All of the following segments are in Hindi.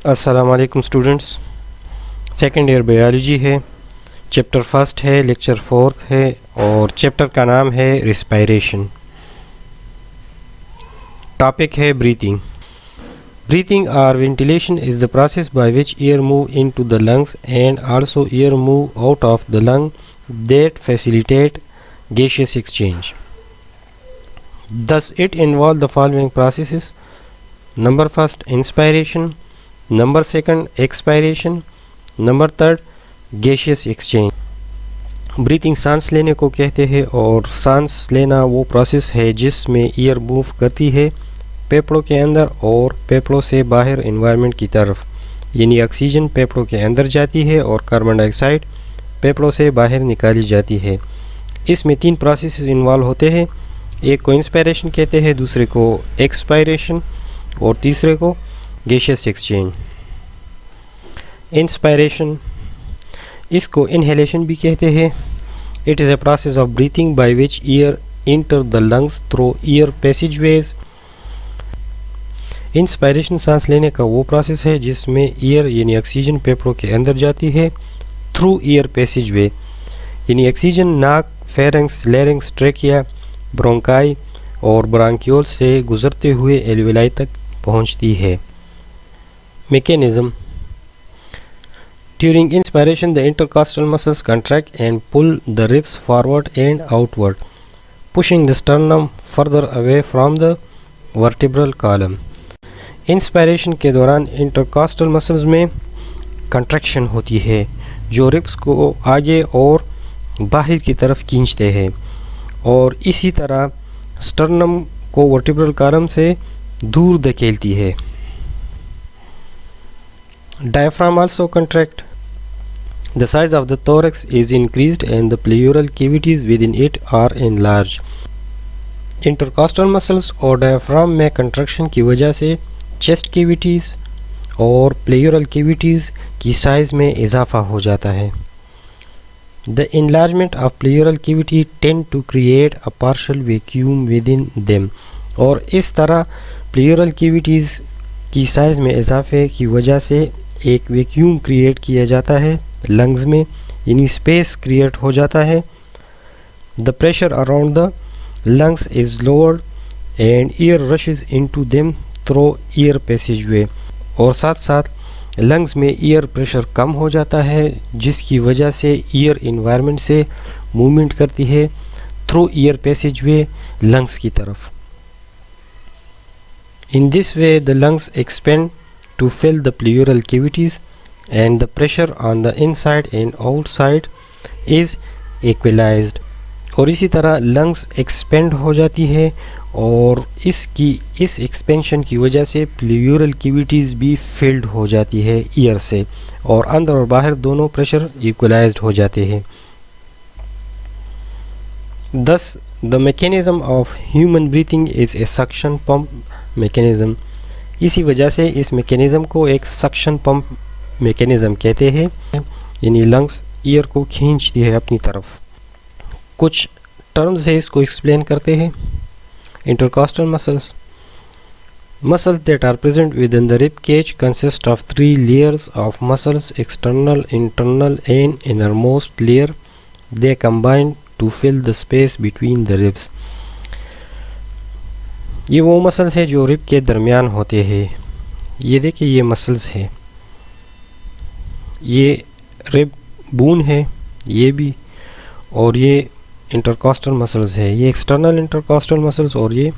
अस्सलाम वालेकुम स्टूडेंट्स। सेकेंड ईयर बायोलॉजी है, चैप्टर फर्स्ट है, लेक्चर फोर्थ है और चैप्टर का नाम है रिस्पायरेशन। टॉपिक है ब्रीथिंग। ब्रीथिंग और ventilation is the process by which air move into the lungs and also air move out of the lung that facilitate gaseous exchange. Thus it involves the following processes: number first inspiration, number second expiration, number third gaseous exchange. Breathing सांस लेने को कहते हैं और सांस लेना वो प्रोसेस है जिसमें एयर मूव करती है फेफड़ों के अंदर और फेफड़ों से बाहर एनवायरनमेंट की तरफ, यानी ऑक्सीजन फेफड़ों के अंदर जाती है और कार्बन डाइऑक्साइड फेफड़ों से बाहर निकाली जाती है। इसमें तीन प्रोसेस इन्वॉल्व होते हैं, एक को इंस्पायरेशन कहते हैं, दूसरे को एक्सपायरेशन और तीसरे को गैसियस एक्सचेंज। इंस्पायरेशन, इसको इनहेलेशन भी कहते हैं। It is a process of breathing by which air enter the lungs through air passageways. Inspiration सांस लेने का वो प्रोसेस है जिसमें एयर यानी ऑक्सीजन फेफड़ों के अंदर जाती है थ्रू एयर पैसेजवे, यानी ऑक्सीजन नाक, फेरेंक्स, लैरिंक्स, ट्रेकिया, ब्रोंकाई और ब्रांकियोल से गुजरते हुए एल्वेलाई तक पहुंचती है। Mechanism: during inspiration the intercostal muscles contract and pull the ribs forward and outward, pushing the sternum further away from the vertebral column. Inspiration के दौरान इंटरकॉस्टल मसल्स में कंट्रैक्शन होती है जो रिब्स को आगे और बाहर की तरफ खींचते हैं और इसी तरह स्टर्नम को वर्टिब्रल कॉलम से दूर धकेलती है। Diaphragm also contract, the size of the thorax is increased and the pleural cavities within it are enlarged। Intercostal muscles और डायफ्राम में कंट्रैक्शन की वजह से चेस्ट कैविटीज़ और प्लेयूरल कैविटीज़ की साइज़ में इजाफा हो जाता है। The enlargement of pleural cavity tend to create a partial vacuum within them, और इस तरह pleural cavities की साइज़ में इजाफे की वजह से एक वैक्यूम क्रिएट किया जाता है लंग्स में, यानी स्पेस क्रिएट हो जाता है। The pressure around the lungs is lowered and air rushes into them through air passageway, और साथ साथ लंग्स में एयर प्रेशर कम हो जाता है जिसकी वजह से एयर इन्वायरमेंट से मूवमेंट करती है थ्रू एयर पैसेजवे लंग्स की तरफ। In this way the lungs expand to fill the pleural cavities and the pressure on the inside and outside is equalised, और इसी तरह लंग्स एक्सपेंड हो जाती है और इस एक्सपेंशन की वजह से प्लेयूरल कैविटीज़ भी फिल्ड हो जाती है एयर से, और अंदर और बाहर दोनों प्रेशर इक्वलाइज्ड हो जाते हैं। दस the mechanism of human breathing is a suction pump mechanism. इसी वजह से इस मैकेनिज्म को एक सक्शन पंप मैकेनिज्म कहते हैं, यानी लंग्स एयर को खींचती है अपनी तरफ। कुछ टर्म्स है इसको एक्सप्लेन करते हैं। Intercostal muscles. Muscles that are present within the rib cage consist of three layers of muscles: external, internal and innermost layer. They combine to fill the space between the ribs. ये वो मसल्स है जो रिब के दरमियान होते हैं। ये देखिए ये मसल्स है, ये रिब बोन है ये भी, और ये इंटरकॉस्टल मसल्स है, ये एक्सटर्नल इंटरकॉस्टल मसल्स और ये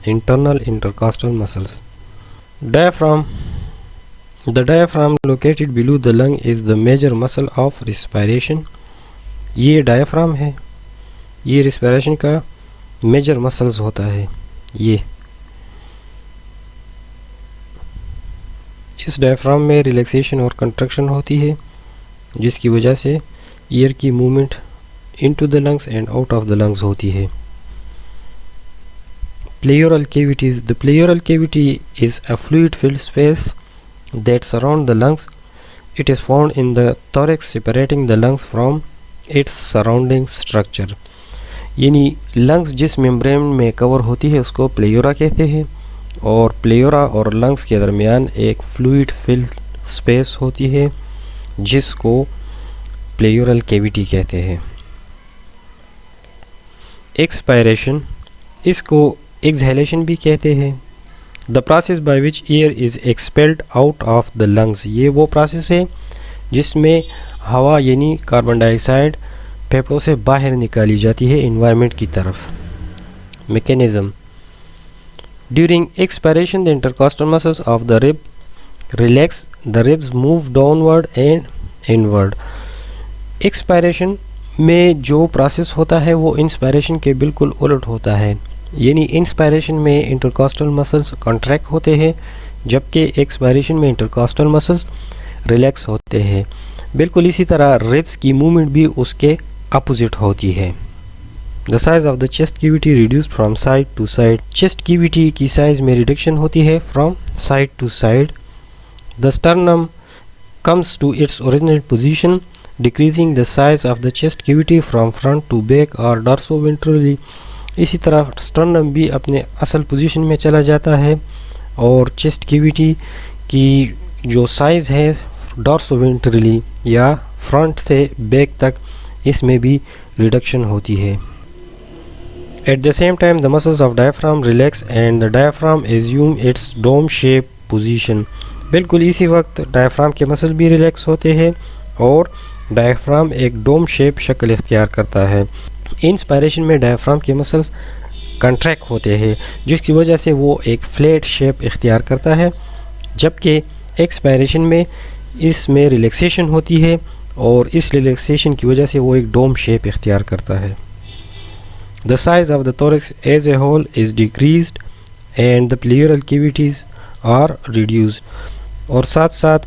internal intercostal muscles. Diaphragm, the diaphragm located below the lung is the major muscle of respiration. ये डायफ्राम है, ये रिस्पायरेशन का मेजर मसल्स होता है। ये इस डायफ्राम में रिलैक्सेशन और कंट्रैक्शन होती है जिसकी वजह से एयर की movement into the lungs and out of the lungs होती है। Pleural cavities. The pleural cavity is a fluid-filled space that surrounds the lungs. It is found in the thorax, separating the lungs from its surrounding structure. यानी लंग्स जिस मेम्ब्रेन में कवर होती है उसको प्लेयूरा कहते हैं। और प्लेयोरा और लंग्स के दरमियान एक फ्लूइड फिल्ड स्पेस होती है जिसको प्लेयोरल कैविटी कहते हैं। एक्सपायरेशन, इसको एक्सहेलेशन भी कहते हैं। The process by which air is expelled out of the lungs, ये वो प्रोसेस है जिसमें हवा यानी कार्बन डाइऑक्साइड फेफड़ों से बाहर निकाली जाती है एनवायरनमेंट की तरफ। Mechanism, during expiration the intercostal muscles of the rib relax, the ribs move downward and inward. Expiration में जो प्रोसेस होता है वो इंस्पायरेशन के बिल्कुल उलट होता है, यानी इंस्पायरेशन में इंटरकॉस्टल मसल्स कॉन्ट्रैक्ट होते हैं जबकि एक्सपायरेशन में इंटरकॉस्टल मसल्स रिलैक्स होते हैं। बिल्कुल इसी तरह रिब्स की मूवमेंट भी उसके अपोजिट होती है। The size of the chest cavity reduced from side to side, chest cavity की साइज में रिडक्शन होती है from side to side. The sternum comes to its original position, decreasing the size of the chest cavity from front to back और डॉर्सोवेंट्रली। इसी तरह स्टर्नम भी अपने असल पोजीशन में चला जाता है और चेस्ट कैविटी की जो साइज़ है डॉर्सोवेंट्रली या फ्रंट से बैक तक इसमें भी रिडक्शन होती है। At the same time the muscles of diaphragm relax and the diaphragm assume its dome shape position. बिल्कुल इसी वक्त डायफ्राम के मसल भी रिलैक्स होते हैं और डायफ्राम एक डोम शेप शक्ल इख्तियार करता है। इंस्पायरेशन में डायफ्राम के मसल्स कंट्रैक्ट होते हैं जिसकी वजह से वो एक फ्लैट शेप इख्तियार करता है, जबकि एक्सपायरेशन में इसमें रिलैक्सेशन होती है और इस रिलैक्सेशन की वजह से वो एक डोम शेप इख्तियार करता है। The size of the thorax as a whole is decreased and the pleural cavities are reduced, और साथ साथ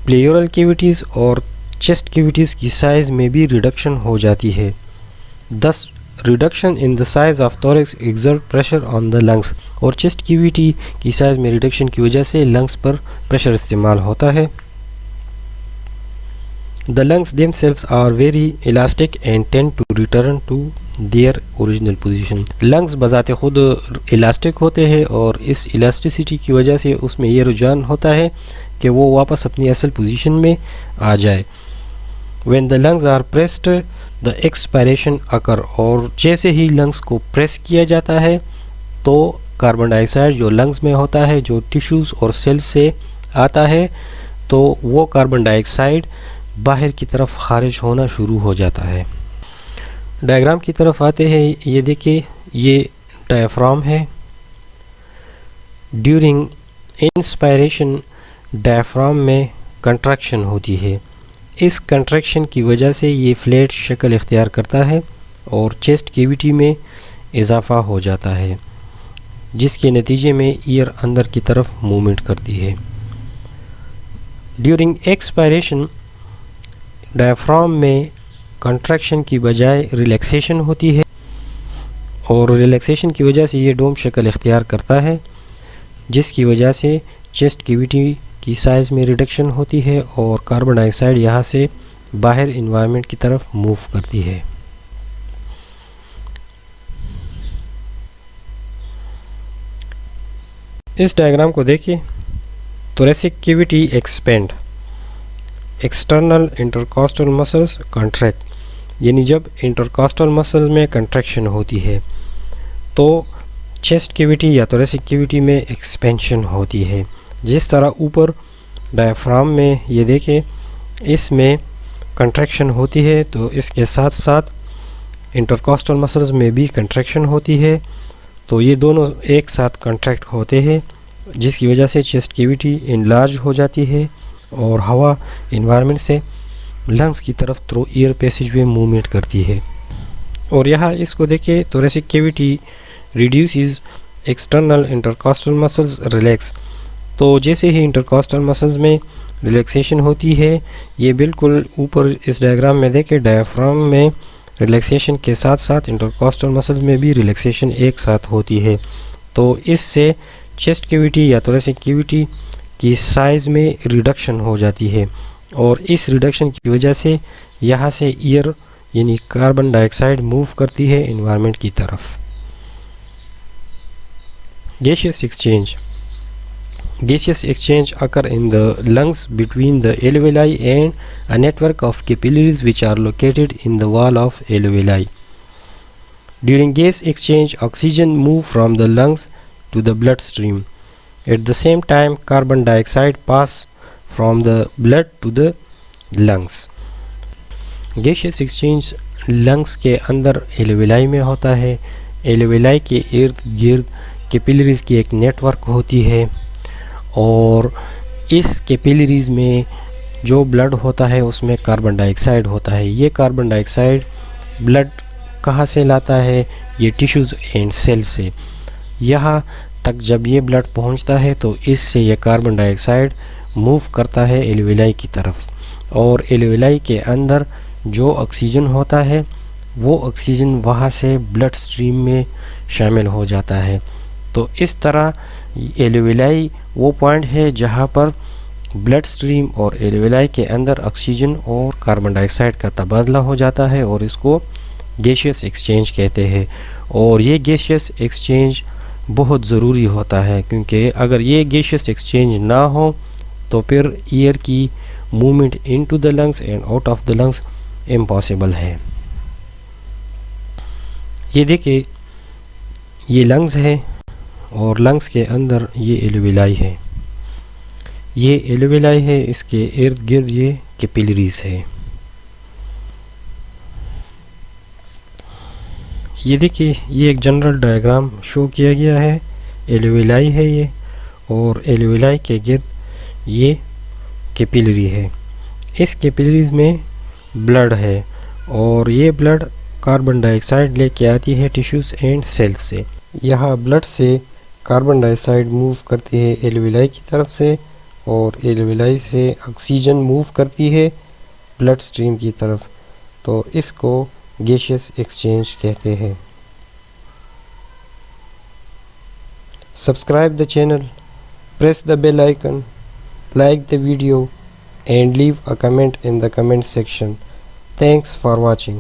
प्लेयोरल कैविटीज़ और चेस्ट कैविटीज़ की साइज़ में भी रिडक्शन हो जाती है। This reduction in the size of thorax exert pressure on the lungs, और चेस्ट कैविटी की साइज में रिडक्शन की वजह से लंग्स पर प्रेशर इस्तेमाल होता है। The lungs themselves are very elastic and tend to return to their original position. Lungs बजाते खुद इलास्टिक होते हैं और इस इलास्टिसिटी की वजह से उसमें ये रुझान होता है कि वो वापस अपनी असल पोजीशन में आ जाए। When the lungs are pressed, the expiration occur, और जैसे ही लंग्स को प्रेस किया जाता है तो कार्बन डाइऑक्साइड जो लंग्स में होता है, जो टिश्यूज़ और सेल्स से आता है, तो वो कार्बन डाइऑक्साइड बाहर की तरफ खारिज होना शुरू हो जाता है। डायग्राम की तरफ आते हैं, ये देखिए ये डायफ्राम है। ड्यूरिंग इंस्पायरेशन डायफ्राम में कंट्रैक्शन होती है, इस कंट्रैक्शन की वजह से ये फ्लैट शक्ल इख्तियार करता है और चेस्ट कैविटी में इजाफ़ा हो जाता है जिसके नतीजे में ईयर अंदर की तरफ मूवमेंट करती है। ड्यूरिंग एक्सपायरेशन डायफ्राम में कंट्रैक्शन की बजाय रिलैक्सेशन होती है और रिलैक्सेशन की वजह से ये डोम शक्ल इख्तियार करता है जिसकी वजह से चेस्ट कैविटी की साइज़ में रिडक्शन होती है और कार्बन डाइऑक्साइड यहाँ से बाहर इन्वायरमेंट की तरफ मूव करती है। इस डायग्राम को देखिए, thoracic cavity expand, external intercostal muscles contract, यानी जब इंटरकॉस्टल मसल्स में कंट्रैक्शन होती है तो चेस्ट कैविटी या थोरैसिक कैविटी में एक्सपेंशन होती है। जिस तरह ऊपर डायफ्राम में ये देखें इसमें कंट्रैक्शन होती है तो इसके साथ साथ इंटरकॉस्टल मसल्स में भी कंट्रैक्शन होती है, तो ये दोनों एक साथ कंट्रैक्ट होते हैं जिसकी वजह से चेस्ट कैविटी इनलार्ज हो जाती है और हवा इन्वायरमेंट से लंग्स की तरफ थ्रू ईयर पैसेजवे मूवमेंट करती है। और यहाँ इसको देखिए, thoracic cavity reduces external intercostal muscles relax, तो जैसे ही इंटरकॉस्टल मसल्स में रिलैक्सेशन होती है, ये बिल्कुल ऊपर इस डायग्राम में देखें डायफ्राम में रिलैक्सेशन के साथ साथ इंटरकॉस्टल मसल्स में भी रिलैक्सेशन एक साथ होती है, तो इससे चेस्ट कैविटी या थोरैसिक कैविटी की साइज़ में रिडक्शन हो जाती है और इस रिडक्शन की वजह से यहाँ से ईयर यानी कार्बन डाइऑक्साइड मूव करती है इन्वायरमेंट की तरफ। Gaseous exchange. Gaseous exchange occur in the lungs between the alveoli and a network of capillaries which are located in the wall of alveoli. During gas exchange, oxygen moves from the lungs to the bloodstream. At the same time, carbon dioxide passes from the blood to the lungs. Gaseous exchange lungs के अंदर एल्वेलाई में होता है. एल्वेलाई के इर्द गिर्द कैपिलरीज की एक नेटवर्क होती है और इस कैपिलरीज में जो ब्लड होता है उसमें कार्बन डाइऑक्साइड होता है. ये कार्बन डाइऑक्साइड ब्लड कहाँ से लाता है? ये टिश्यूज़ एंड सेल से. यहाँ तक जब ये ब्लड पहुँचता है तो इससे ये कार्बन डाइऑक्साइड मूव करता है एल्वेलाई की तरफ और एल्वेलाई के अंदर जो ऑक्सीजन होता है वो ऑक्सीजन वहाँ से ब्लड स्ट्रीम में शामिल हो जाता है. तो इस तरह एल्वेलाई वो पॉइंट है जहाँ पर ब्लड स्ट्रीम और एल्वेलाई के अंदर ऑक्सीजन और कार्बन डाइऑक्साइड का तबादला हो जाता है और इसको गैसियस एक्सचेंज कहते हैं. और ये गैसियस एक्सचेंज बहुत ज़रूरी होता है क्योंकि अगर ये गैसियस एक्सचेंज ना हो तो फिर एयर की movement into the lungs and out of the lungs impossible है. ये देखिए ये लंग्स है और लंग्स के अंदर ये एल्वेलाई है. ये एल्वेलाई है, इसके इर्द गिर्द ये कैपिलरीज है. ये देखिए ये एक जनरल डायग्राम शो किया गया है. एल्वेलाई है ये और एल्वेलाई के गिर्द ये कैपिलरी है. इस कैपिलरीज में ब्लड है और ये ब्लड कार्बन डाइऑक्साइड लेके आती है टिश्यूज़ एंड सेल्स से. यहाँ ब्लड से कार्बन डाइऑक्साइड मूव करती है एल्वेलाई की तरफ से और एल्वेलाई से ऑक्सीजन मूव करती है ब्लड स्ट्रीम की तरफ. तो इसको गैसियस एक्सचेंज कहते हैं. Subscribe the channel, press the bell icon, like the video and leave a comment in the comment section. Thanks for watching.